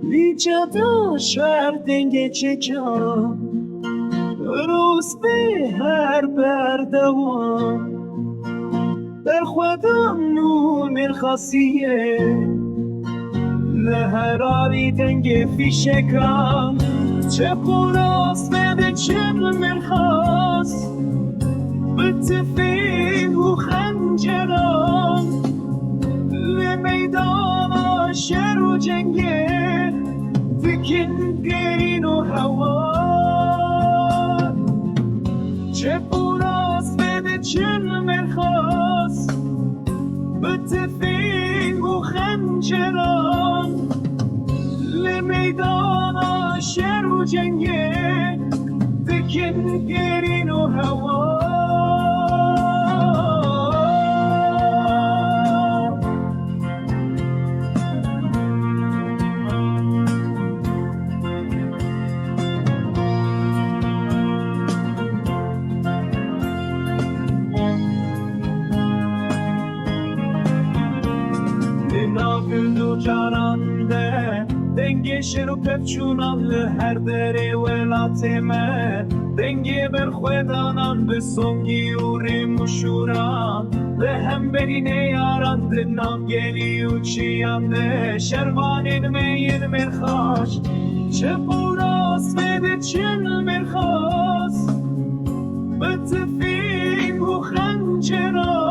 Liczado szwartęgie czeka روز به هر بردوان در خودم نون خاصیه لهراری تنگ فیشکم چه پراس بده چه مرخاص به تفیه و خنجرم لمیدان شر و جنگه فکن گرین و هوا چه پوراست بده چه مرخاص به تفیه و خنجران لمیدان شر و جنگه فکن گرین و هوا جانانده دنگی شروع پفچونان لهر دری ولاتیمه دنگی برخویدانان به سنگی و ریموشوران لهم برینه یاران دنام گلی و چیانده شروانین مین مرخاش چه پوراس بده چن مرخاس به تفیم و خنجران